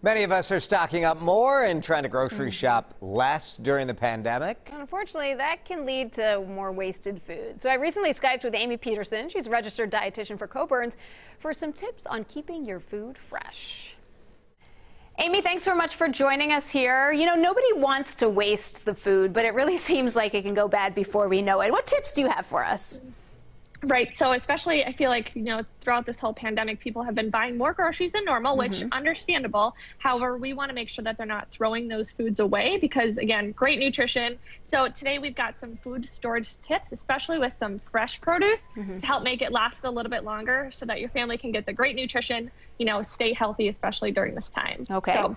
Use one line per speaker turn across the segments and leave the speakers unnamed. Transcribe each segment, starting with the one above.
Many of us are stocking up more and trying to grocery shop less during the pandemic.
Unfortunately, that can lead to more wasted food. So I recently Skyped with Amy Petersen. She's a registered dietitian for Coborn for some tips on keeping your food fresh. Amy, thanks so much for joining us here. You know, nobody wants to waste the food, but it really seems like it can go bad before we know it. What tips do you have for us?
Right. So especially, I feel like, throughout this whole pandemic, people have been buying more groceries than normal, which understandable. However, we want to make sure that they're not throwing those foods away because, again, great nutrition. So today we've got some food storage tips, especially with some fresh produce to help make it last a little bit longer so that your family can get the great nutrition, stay healthy, especially during this time.
Okay.
So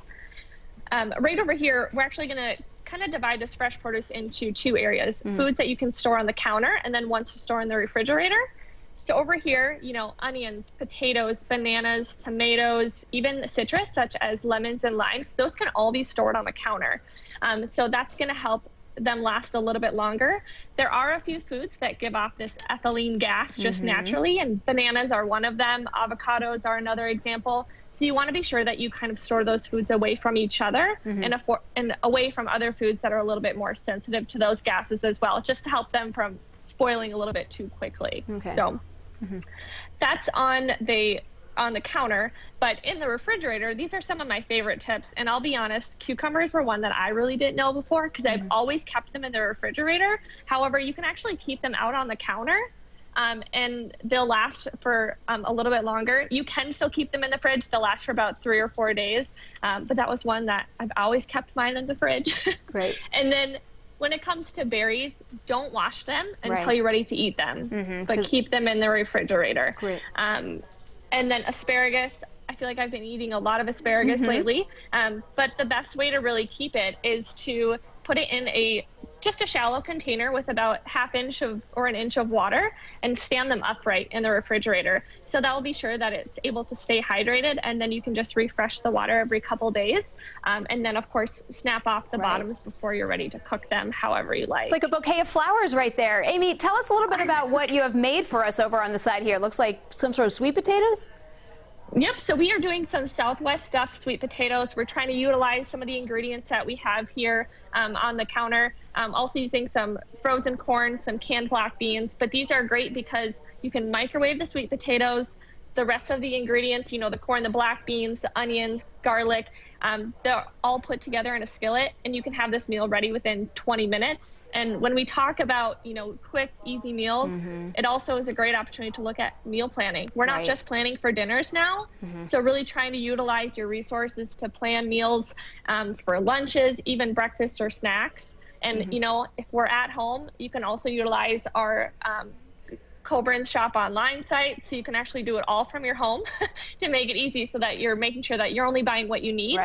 right over here, we're actually going to kind of divide this fresh produce into two areas, foods that you can store on the counter and then ones to store in the refrigerator. So over here, onions, potatoes, bananas, tomatoes, even citrus such as lemons and limes, those can all be stored on the counter. So that's going to help them last a little bit longer. There are a few foods that give off this ethylene gas just naturally, and bananas are one of them. Avocados are another example. So you want to be sure that you kind of store those foods away from each other and away from other foods that are a little bit more sensitive to those gases as well, just to help them from spoiling a little bit too quickly.
Okay.
So that's on the counter, but in the refrigerator, these are some of my favorite tips. And I'll be honest, cucumbers were one that I really didn't know before because I've always kept them in the refrigerator. However, you can actually keep them out on the counter and they'll last for a little bit longer. You can still keep them in the fridge. They'll last for about 3 or 4 days. But that was one that I've always kept mine in the fridge.
Great.
And then when it comes to berries, don't wash them until you're ready to eat them, but keep them in the refrigerator.
Great.
And then asparagus, I feel like I've been eating a lot of asparagus lately, but the best way to really keep it is to put it in just a shallow container with about an inch of water and stand them upright in the refrigerator. So that will be sure that it's able to stay hydrated, and then you can just refresh the water every couple days. And then, of course, snap off the bottoms before you're ready to cook them however you like.
It's like a bouquet of flowers right there. Amy, tell us a little bit about what you have made for us over on the side here. It looks like some sort of sweet potatoes?
Yep, so we are doing some Southwest stuffed sweet potatoes. We're trying to utilize some of the ingredients that we have here on the counter. Also using some frozen corn, some canned black beans, but these are great because you can microwave the sweet potatoes. The rest of the ingredients, the corn, the black beans, the onions, garlic, they're all put together in a skillet, and you can have this meal ready within 20 minutes. And when we talk about, quick, easy meals, it also is a great opportunity to look at meal planning. We're not just planning for dinners now, so really trying to utilize your resources to plan meals for lunches, even breakfast or snacks. And, if we're at home, you can also utilize our Coborn's shop online site, so you can actually do it all from your home to make it easy so that you're making sure that you're only buying what you need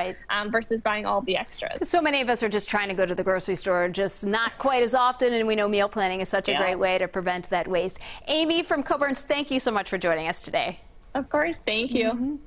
versus buying all the extras.
So many of us are just trying to go to the grocery store, just not quite as often, and we know meal planning is such a great way to prevent that waste. Amy from Coborn, thank you so much for joining us today.
Of course, thank you.